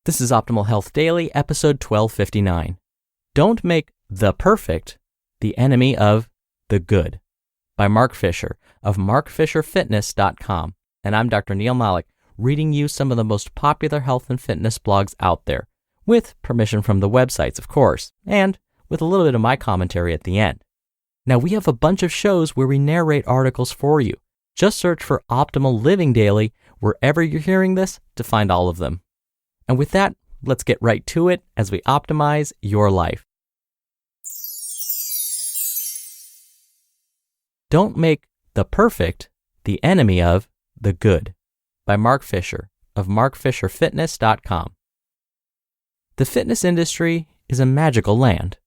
This is Optimal Health Daily, episode 1259. Don't make the perfect the enemy of the good, by Mark Fisher of MarkFisherFitness.com. And I'm Dr. Neal Malik, reading you some of the most popular health and fitness blogs out there, with permission from the websites, of course, and with a little bit of my commentary at the end. Now, we have a bunch of shows where we narrate articles for you. Just search for Optimal Living Daily wherever you're hearing this to find all of them. And with that, let's get right to it as we optimize your life. Don't make the perfect the enemy of the good, by Mark Fisher of MarkFisherFitness.com. The fitness industry is a magical land.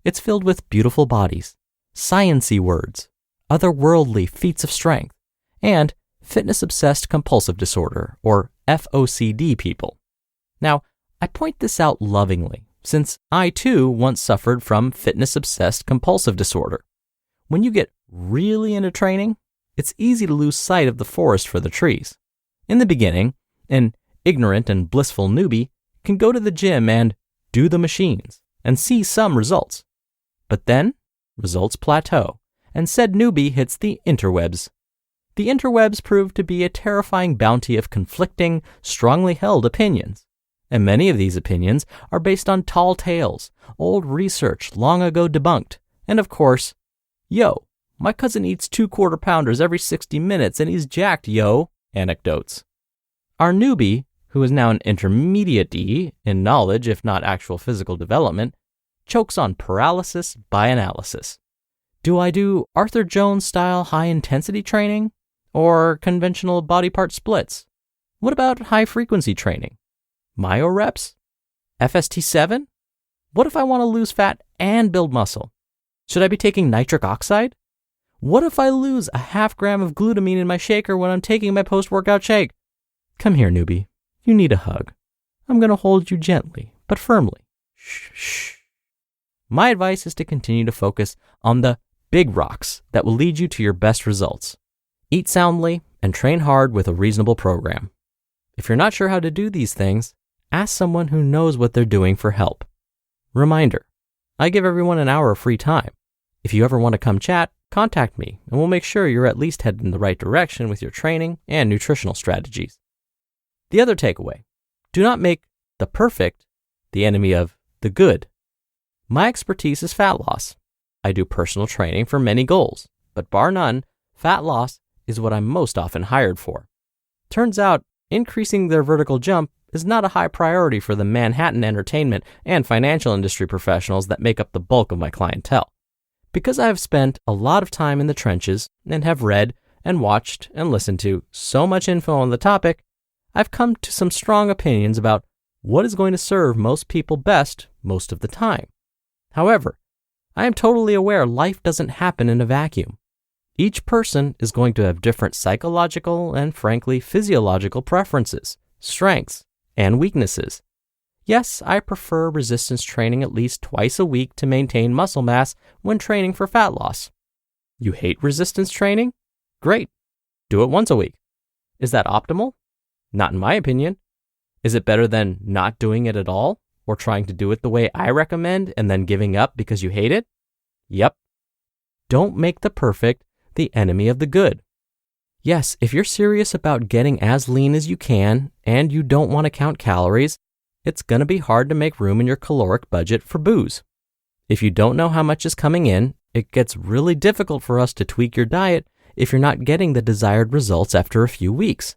It's filled with beautiful bodies, science-y words, otherworldly feats of strength, and fitness-obsessed compulsive disorder, or FOCD people. Now, I point this out lovingly, since I too once suffered from fitness-obsessed compulsive disorder. When you get really into training, it's easy to lose sight of the forest for the trees. In the beginning, an ignorant and blissful newbie can go to the gym and do the machines and see some results. But then, results plateau, and said newbie hits the interwebs. The interwebs prove to be a terrifying bounty of conflicting, strongly held opinions. And many of these opinions are based on tall tales, old research long ago debunked, and of course, yo, my cousin eats 2 quarter-pounders every 60 minutes and he's jacked, yo, anecdotes. Our newbie, who is now an intermediate-y in knowledge if not actual physical development, chokes on paralysis by analysis. Do I do Arthur Jones-style high-intensity training or conventional body part splits? What about high-frequency training? Myo reps? FST7? What if I want to lose fat and build muscle? Should I be taking nitric oxide? What if I lose a half gram of glutamine in my shaker when I'm taking my post-workout shake? Come here, newbie. You need a hug. I'm going to hold you gently, but firmly. Shh, shh. My advice is to continue to focus on the big rocks that will lead you to your best results. Eat soundly and train hard with a reasonable program. If you're not sure how to do these things, ask someone who knows what they're doing for help. Reminder, I give everyone an hour of free time. If you ever want to come chat, contact me and we'll make sure you're at least headed in the right direction with your training and nutritional strategies. The other takeaway, do not make the perfect the enemy of the good. My expertise is fat loss. I do personal training for many goals, but bar none, fat loss is what I'm most often hired for. Turns out, increasing their vertical jump is not a high priority for the Manhattan entertainment and financial industry professionals that make up the bulk of my clientele. Because I have spent a lot of time in the trenches and have read and watched and listened to so much info on the topic, I've come to some strong opinions about what is going to serve most people best most of the time. However, I am totally aware life doesn't happen in a vacuum. Each person is going to have different psychological and, frankly, physiological preferences, strengths, and weaknesses. Yes, I prefer resistance training at least twice a week to maintain muscle mass when training for fat loss. You hate resistance training? Great. Do it once a week. Is that optimal? Not in my opinion. Is it better than not doing it at all, or trying to do it the way I recommend and then giving up because you hate it? Yep. Don't make the perfect the enemy of the good. Yes, if you're serious about getting as lean as you can and you don't want to count calories, it's going to be hard to make room in your caloric budget for booze. If you don't know how much is coming in, it gets really difficult for us to tweak your diet if you're not getting the desired results after a few weeks.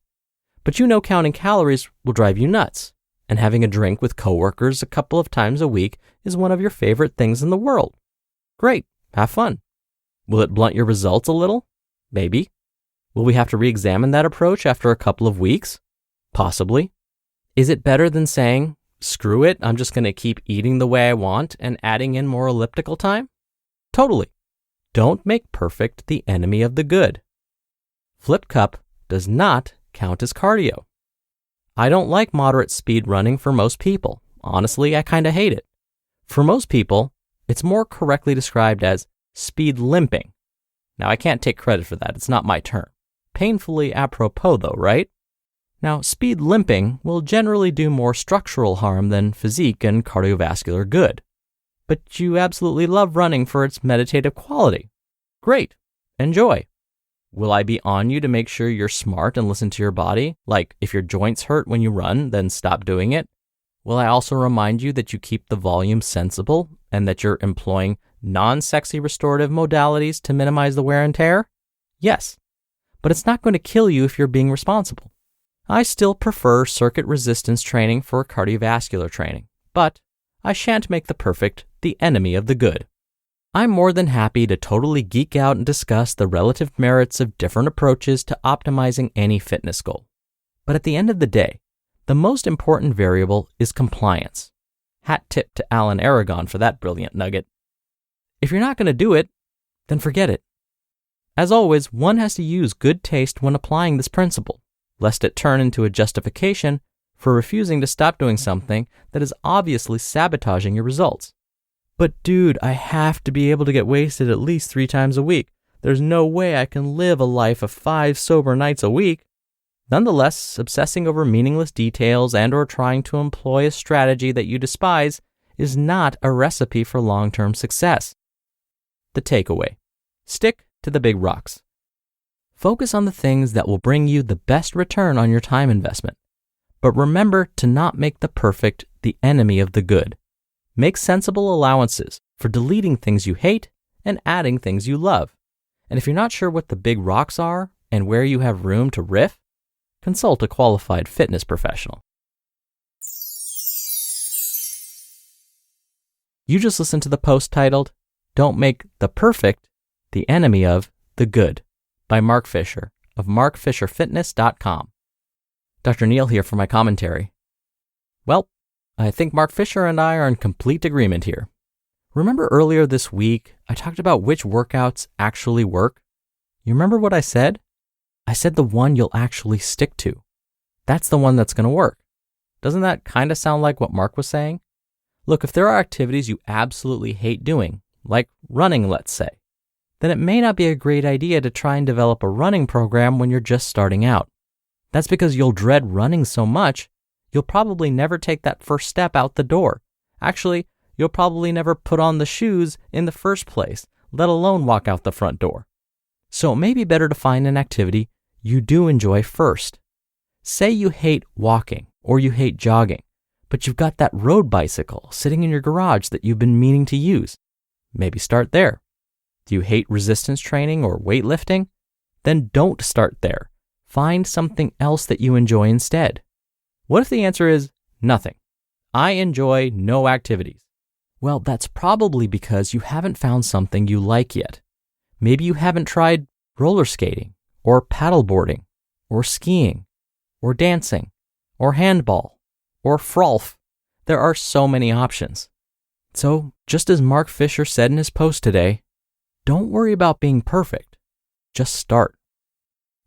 But you know counting calories will drive you nuts, and having a drink with coworkers a couple of times a week is one of your favorite things in the world. Great, have fun. Will it blunt your results a little? Maybe. Will we have to re-examine that approach after a couple of weeks? Possibly. Is it better than saying, screw it, I'm just going to keep eating the way I want and adding in more elliptical time? Totally. Don't make perfect the enemy of the good. Flip cup does not count as cardio. I don't like moderate speed running for most people. Honestly, I kind of hate it. For most people, it's more correctly described as speed limping. Now, I can't take credit for that. It's not my term. Painfully apropos though, right? Now, speed limping will generally do more structural harm than physique and cardiovascular good. But you absolutely love running for its meditative quality. Great. Enjoy. Will I be on you to make sure you're smart and listen to your body? Like, if your joints hurt when you run, then stop doing it? Will I also remind you that you keep the volume sensible and that you're employing non-sexy restorative modalities to minimize the wear and tear? Yes. But it's not going to kill you if you're being responsible. I still prefer circuit resistance training for cardiovascular training, but I shan't make the perfect the enemy of the good. I'm more than happy to totally geek out and discuss the relative merits of different approaches to optimizing any fitness goal. But at the end of the day, the most important variable is compliance. Hat tip to Alan Aragon for that brilliant nugget. If you're not going to do it, then forget it. As always, one has to use good taste when applying this principle, lest it turn into a justification for refusing to stop doing something that is obviously sabotaging your results. But dude, I have to be able to get wasted at least 3 times a week. There's no way I can live a life of 5 sober nights a week. Nonetheless, obsessing over meaningless details and or trying to employ a strategy that you despise is not a recipe for long-term success. The takeaway: stick to the big rocks. Focus on the things that will bring you the best return on your time investment. But remember to not make the perfect the enemy of the good. Make sensible allowances for deleting things you hate and adding things you love. And if you're not sure what the big rocks are and where you have room to riff, consult a qualified fitness professional. You just listened to the post titled, "Don't Make the Perfect the Enemy of the Good" by Mark Fisher of MarkFisherFitness.com. Dr. Neal here for my commentary. Well, I think Mark Fisher and I are in complete agreement here. Remember earlier this week, I talked about which workouts actually work? You remember what I said? I said the one you'll actually stick to. That's the one that's going to work. Doesn't that kind of sound like what Mark was saying? Look, if there are activities you absolutely hate doing, like running, let's say, then it may not be a great idea to try and develop a running program when you're just starting out. That's because you'll dread running so much, you'll probably never take that first step out the door. Actually, you'll probably never put on the shoes in the first place, let alone walk out the front door. So it may be better to find an activity you do enjoy first. Say you hate walking or you hate jogging, but you've got that road bicycle sitting in your garage that you've been meaning to use. Maybe start there. Do you hate resistance training or weightlifting? Then don't start there. Find something else that you enjoy instead. What if the answer is nothing? I enjoy no activities. Well, that's probably because you haven't found something you like yet. Maybe you haven't tried roller skating or paddleboarding or skiing or dancing or handball or frolf. There are so many options. So, just as Mark Fisher said in his post today, don't worry about being perfect. Just start.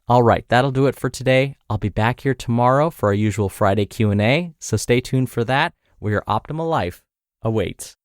All right, that'll do it for today. I'll be back here tomorrow for our usual Friday Q&A, so stay tuned for that, where your optimal life awaits.